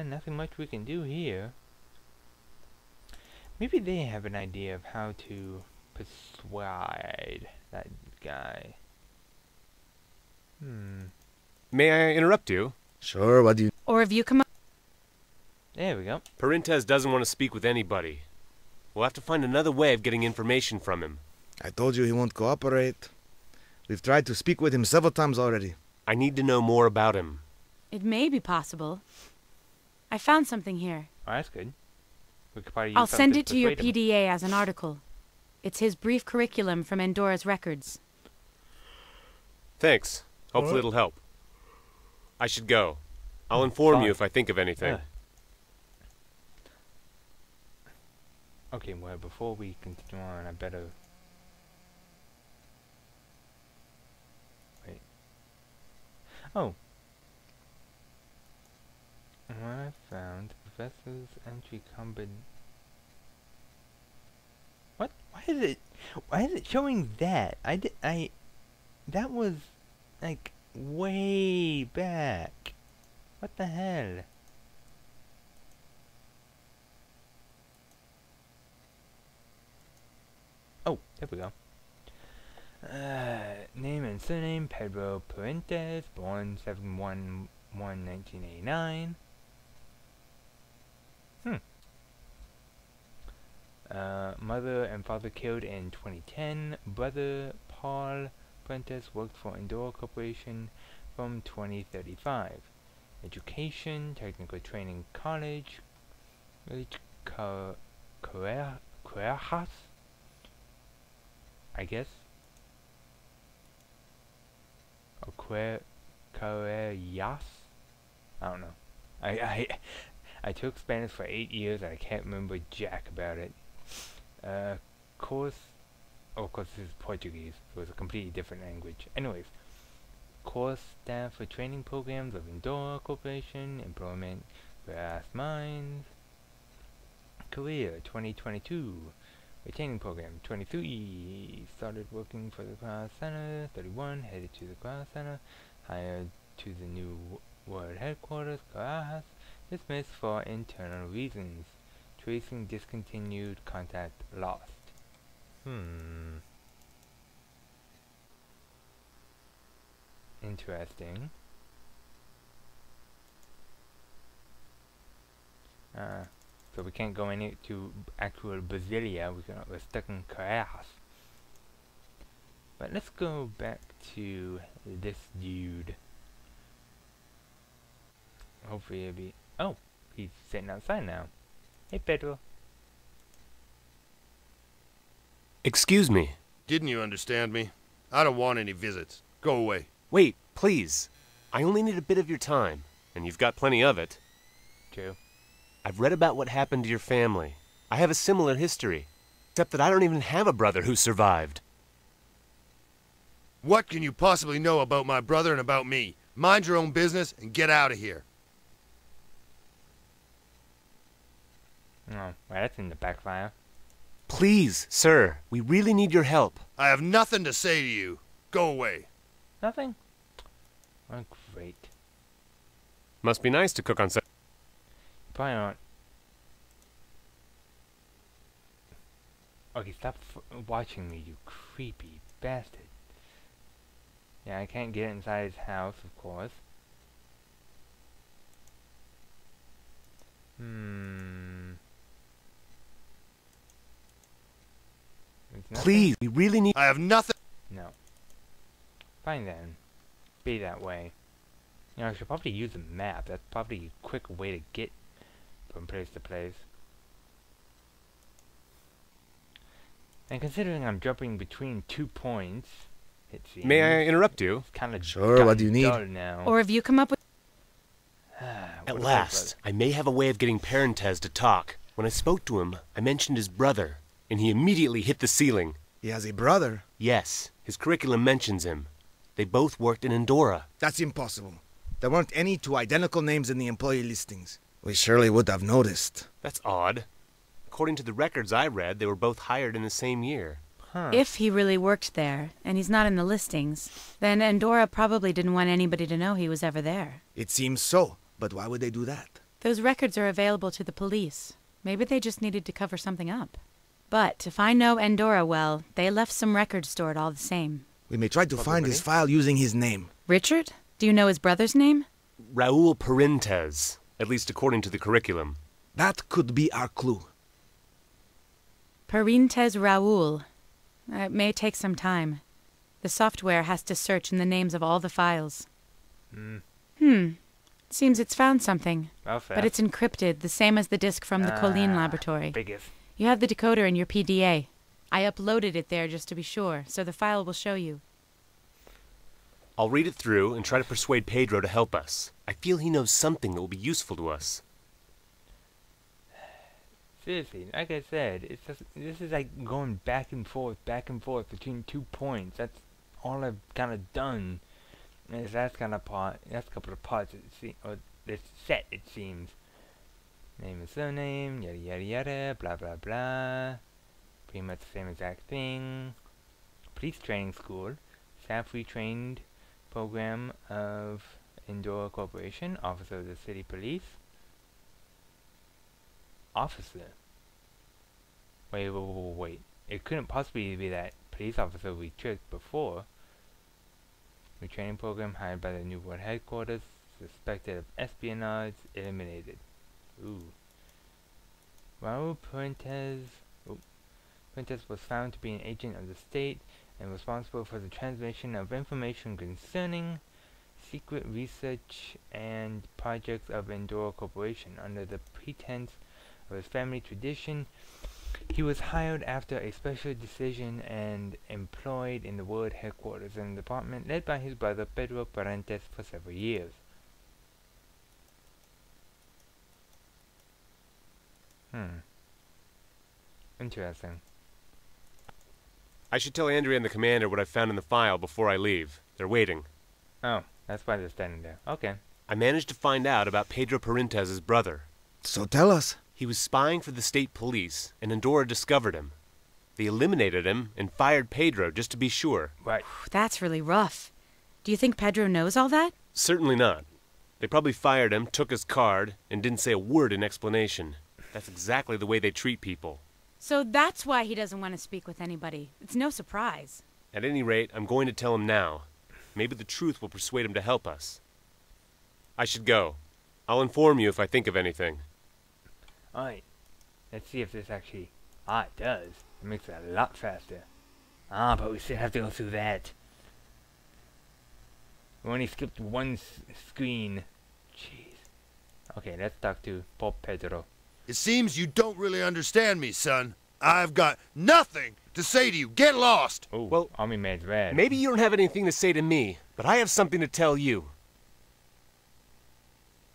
nothing much we can do here. Maybe they have an idea of how to persuade that guy. May I interrupt you? Sure, what do you... Or have you come up... There we go. Parentes doesn't want to speak with anybody. We'll have to find another way of getting information from him. I told you he won't cooperate. We've tried to speak with him several times already. I need to know more about him. It may be possible. I found something here. Oh, that's good. We could probably use I'll send something it to your persuade him. PDA as an article. It's his brief curriculum from Andora's records. Thanks. Hopefully it'll help. I should go. I'll inform you if I think of anything. Okay, well, before we continue on, I better... Wait. Oh. What I found, the professor's entry What? Why is it showing that? That was, like, way back. What the hell? Oh, there we go. Name and surname, Pedro Parentes, born 7/1/1989. Mother and father killed in 2010. Brother Paul Parentes worked for Endora Corporation from 2035. Education, technical training college, Cuerjas, I guess. Or Cuerjas? I don't know. I took Spanish for 8 years and I can't remember jack about it. Course, of course this is Portuguese, so it's a completely different language. Anyways, course staff for training programs of Endora Corporation, employment, Grass Mines. Career, 2022. Retaining program, 23. Started working for the Grass Center, 31. Headed to the Grass Center. Hired to the new world headquarters, Grass. Dismissed for internal reasons. Tracing discontinued, contact lost. Interesting. So we can't go into actual Brasilia, we're stuck in Caracas. But let's go back to this dude. Hopefully it'll be... Oh! He's sitting outside now. Hey, Pedro. Excuse me. Didn't you understand me? I don't want any visits. Go away. Wait, please. I only need a bit of your time, and you've got plenty of it. True. I've read about what happened to your family. I have a similar history, except that I don't even have a brother who survived. What can you possibly know about my brother and about me? Mind your own business and get out of here. Oh, well, that's in the backfire. Please, sir, we really need your help. I have nothing to say to you. Go away. Nothing? Oh, great. Must be nice to cook on set. Probably not. Okay, stop watching me, you creepy bastard. Yeah, I can't get inside his house, of course. Please, we really need... I have nothing... No. Fine then. Be that way. You know, I should probably use a map. That's probably a quick way to get from place to place. And considering I'm jumping between 2 points, it seems... May I interrupt you? It's kind of Sure, what do you need? Now. Or have you come up with... At last, I may have a way of getting Parentes to talk. When I spoke to him, I mentioned his brother, and he immediately hit the ceiling. He has a brother? Yes, his curriculum mentions him. They both worked in Endora. That's impossible. There weren't any two identical names in the employee listings. We surely would have noticed. That's odd. According to the records I read, they were both hired in the same year. Huh. If he really worked there, and he's not in the listings, then Endora probably didn't want anybody to know he was ever there. It seems so, but why would they do that? Those records are available to the police. Maybe they just needed to cover something up. But if I know Andorra well, they left some records stored all the same. We may try to find his file using his name. Richard? Do you know his brother's name? Raul Parentes, at least according to the curriculum. That could be our clue. Parentes Raul. It may take some time. The software has to search in the names of all the files. Seems it's found something. But it's encrypted, the same as the disk from the Colleen laboratory. Biggest. You have the decoder in your PDA. I uploaded it there just to be sure, so the file will show you. I'll read it through and try to persuade Pedro to help us. I feel he knows something that will be useful to us. Seriously, like I said, this is like going back and forth between 2 points. That's all I've kind of done. And this last couple of parts, this set, it seems. Name and surname, yada yada yada, blah blah blah. Pretty much the same exact thing. Police training school, staff retrained program of Andorra Corporation, officer of the city police. Officer. Wait. It couldn't possibly be that police officer we tricked before. Retraining program hired by the New World headquarters. Suspected of espionage. Eliminated. Ooh. Raul Parentes was found to be an agent of the state and responsible for the transmission of information concerning secret research and projects of Andorra Corporation under the pretense of his family tradition. He was hired after a special decision and employed in the world headquarters in a department led by his brother Pedro Parentes for several years. Interesting. I should tell Andrea and the commander what I found in the file before I leave. They're waiting. Oh, that's why they're standing there. Okay. I managed to find out about Pedro Parentes' brother. So tell us. He was spying for the state police, and Andorra discovered him. They eliminated him and fired Pedro just to be sure. Right. That's really rough. Do you think Pedro knows all that? Certainly not. They probably fired him, took his card, and didn't say a word in explanation. That's exactly the way they treat people. So that's why he doesn't want to speak with anybody. It's no surprise. At any rate, I'm going to tell him now. Maybe the truth will persuade him to help us. I should go. I'll inform you if I think of anything. Alright. Let's see if this actually... it does. It makes it a lot faster. But we still have to go through that. We only skipped one screen. Jeez. Okay, let's talk to Pope Pedro. It seems you don't really understand me, son. I've got nothing to say to you. Get lost! Oh, well, Army Man's red. Maybe you don't have anything to say to me, but I have something to tell you.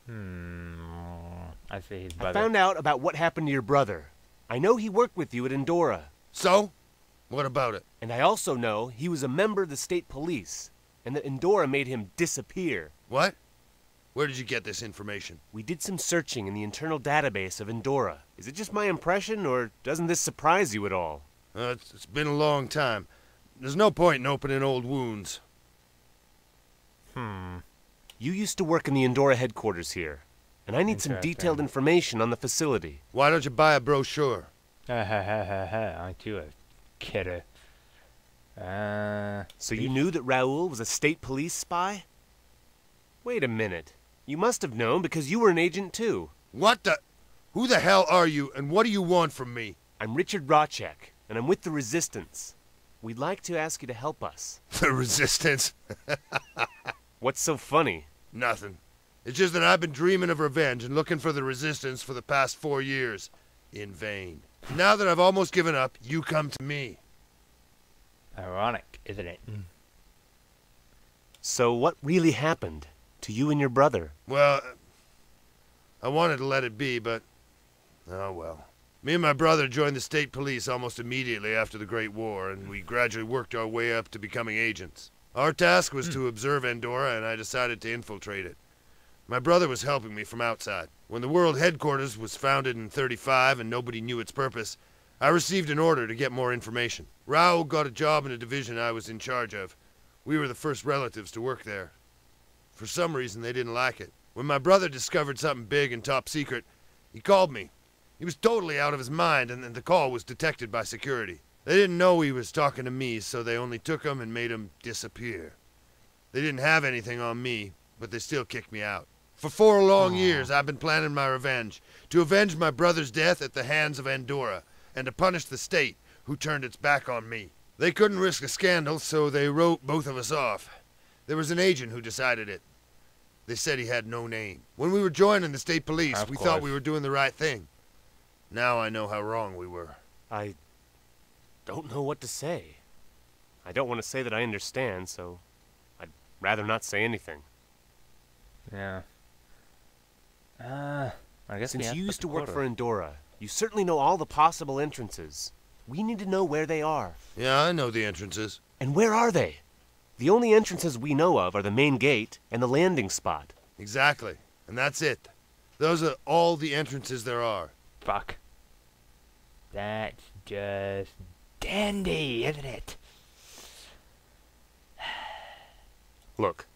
I say his brother. I found out about what happened to your brother. I know he worked with you at Andorra. So? What about it? And I also know he was a member of the state police, and that Andorra made him disappear. What? Where did you get this information? We did some searching in the internal database of Andorra. Is it just my impression, or doesn't this surprise you at all? It's been a long time. There's no point in opening old wounds. You used to work in the Andorra headquarters here, and I need some detailed information on the facility. Why don't you buy a brochure? Aren't you a kidder? So you knew that Raul was a state police spy? Wait a minute. You must have known because you were an agent too. What the... Who the hell are you, and what do you want from me? I'm Richard Rochek, and I'm with the Resistance. We'd like to ask you to help us. The Resistance? What's so funny? Nothing. It's just that I've been dreaming of revenge and looking for the Resistance for the past 4 years. In vain. Now that I've almost given up, you come to me. Ironic, isn't it? So what really happened to you and your brother? Well, I wanted to let it be, but... oh well. Me and my brother joined the state police almost immediately after the Great War, and we gradually worked our way up to becoming agents. Our task was to observe Andorra, and I decided to infiltrate it. My brother was helping me from outside. When the World Headquarters was founded in '35 and nobody knew its purpose, I received an order to get more information. Raul got a job in a division I was in charge of. We were the first relatives to work there. For some reason, they didn't like it. When my brother discovered something big and top secret, he called me. He was totally out of his mind, and the call was detected by security. They didn't know he was talking to me, so they only took him and made him disappear. They didn't have anything on me, but they still kicked me out. For 4 long years, I've been planning my revenge. To avenge my brother's death at the hands of Andorra, and to punish the state, who turned its back on me. They couldn't risk a scandal, so they wrote both of us off. There was an agent who decided it. They said he had no name. When we were joining the state police, we thought we were doing the right thing. Now I know how wrong we were. I don't know what to say. I don't want to say that I understand, so I'd rather not say anything. Yeah. I guess Since you used to work for Andorra, you certainly know all the possible entrances. We need to know where they are. Yeah, I know the entrances. And where are they? The only entrances we know of are the main gate and the landing spot. Exactly. And that's it. Those are all the entrances there are. Fuck. That's just dandy, isn't it? Look,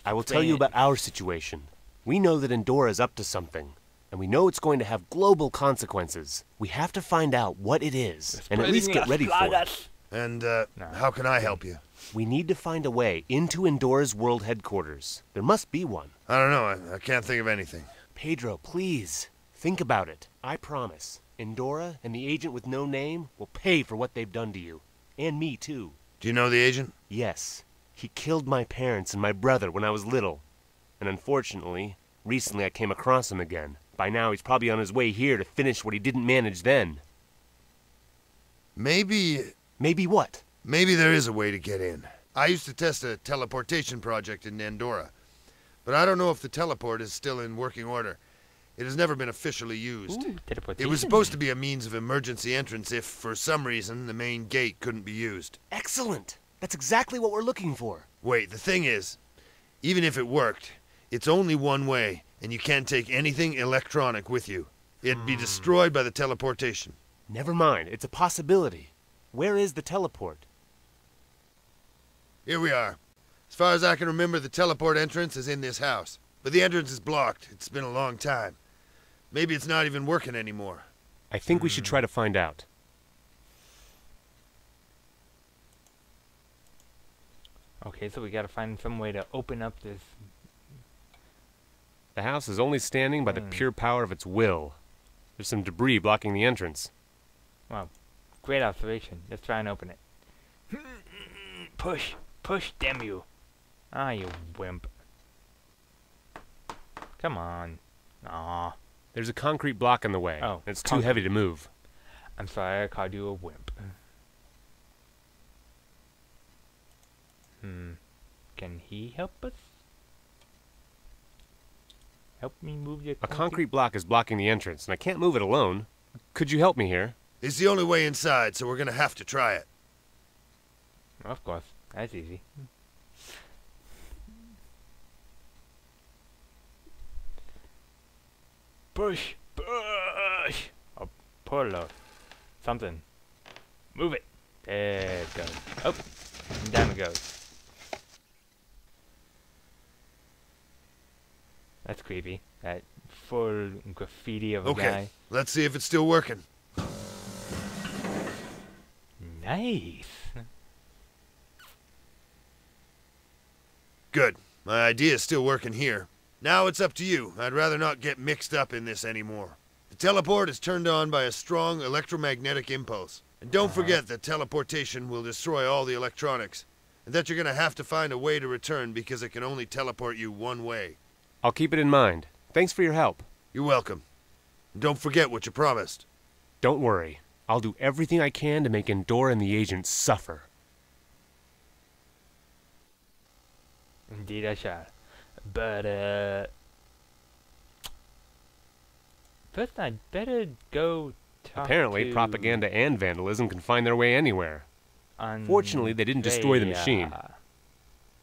I will tell you about our situation. We know that Andorra is up to something, and we know it's going to have global consequences. We have to find out what it is, and at least get ready for it. And, how can I help you? We need to find a way into Andorra's world headquarters. There must be one. I don't know. I can't think of anything. Pedro, please, think about it. I promise. Andorra and the agent with no name will pay for what they've done to you. And me, too. Do you know the agent? Yes. He killed my parents and my brother when I was little. And unfortunately, recently I came across him again. By now he's probably on his way here to finish what he didn't manage then. Maybe... Maybe what? Maybe there is a way to get in. I used to test a teleportation project in Andorra. But I don't know if the teleport is still in working order. It has never been officially used. Ooh, it was supposed to be a means of emergency entrance if, for some reason, the main gate couldn't be used. Excellent! That's exactly what we're looking for. Wait, the thing is, even if it worked, it's only one way, and you can't take anything electronic with you. It'd be destroyed by the teleportation. Never mind, it's a possibility. Where is the teleport? Here we are. As far as I can remember, the teleport entrance is in this house. But the entrance is blocked. It's been a long time. Maybe it's not even working anymore. I think we should try to find out. Okay, so we gotta find some way to open up this. The house is only standing by the pure power of its will. There's some debris blocking the entrance. Wow, great observation. Let's try and open it. Push, push, damn you. Ah, you wimp. Come on. Aw. There's a concrete block in the way. Oh, it's too heavy to move. I'm sorry, I called you a wimp. Can he help us? Help me move your A concrete block is blocking the entrance, and I can't move it alone. Could you help me here? It's the only way inside, so we're gonna have to try it. Of course, that's easy. Push, push. Oh, pull up. Something. Move it. There it goes. Oh, and down it goes. That's creepy. That full graffiti of a guy. Let's see if it's still working. Nice. Good. My idea is still working here. Now it's up to you. I'd rather not get mixed up in this anymore. The teleport is turned on by a strong electromagnetic impulse. And don't forget that teleportation will destroy all the electronics. And that you're gonna have to find a way to return because it can only teleport you one way. I'll keep it in mind. Thanks for your help. You're welcome. And don't forget what you promised. Don't worry. I'll do everything I can to make Andorra and the agent suffer. Indeed I shall. But, first I'd better go talk Apparently, to propaganda and vandalism can find their way anywhere. Fortunately, they didn't destroy the machine.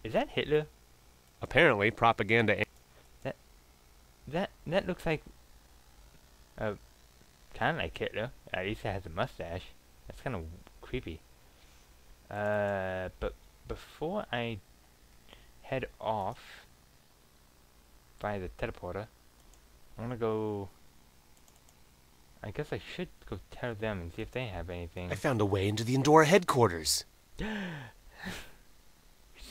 Is that Hitler? Apparently, propaganda and... That looks like... kind of like Hitler. At least it has a mustache. That's kind of creepy. But before I head off... by the teleporter. I wanna go... I guess I should go tell them and see if they have anything. I found a way into the Endora headquarters.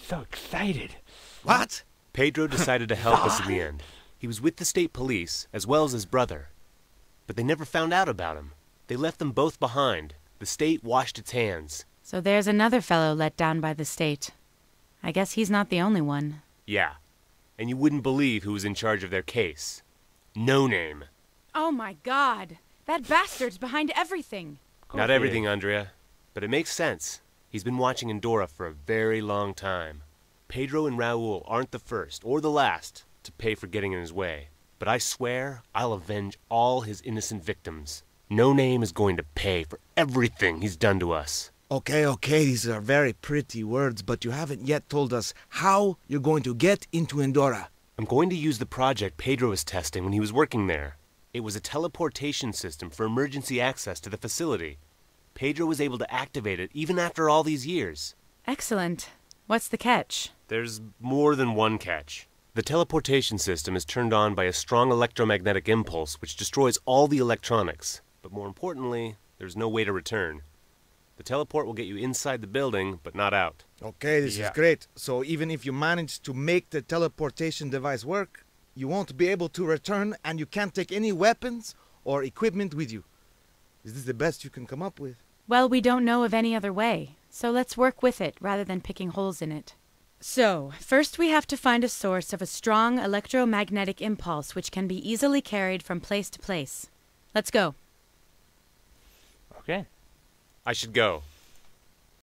So excited! What? Pedro decided to help us in the end. He was with the state police, as well as his brother. But they never found out about him. They left them both behind. The state washed its hands. So there's another fellow let down by the state. I guess he's not the only one. Yeah. And you wouldn't believe who was in charge of their case. No Name. Oh my god! That bastard's behind everything! Not everything, Andrea. But it makes sense. He's been watching Endora for a very long time. Pedro and Raul aren't the first, or the last, to pay for getting in his way. But I swear I'll avenge all his innocent victims. No Name is going to pay for everything he's done to us. Okay, these are very pretty words, but you haven't yet told us how you're going to get into Endora. I'm going to use the project Pedro was testing when he was working there. It was a teleportation system for emergency access to the facility. Pedro was able to activate it even after all these years. Excellent. What's the catch? There's more than one catch. The teleportation system is turned on by a strong electromagnetic impulse which destroys all the electronics. But more importantly, there's no way to return. The teleport will get you inside the building, but not out. Okay, this is great. So even if you manage to make the teleportation device work, you won't be able to return and you can't take any weapons or equipment with you. Is this the best you can come up with? Well, we don't know of any other way, so let's work with it rather than picking holes in it. So, first we have to find a source of a strong electromagnetic impulse which can be easily carried from place to place. Let's go. Okay. I should go.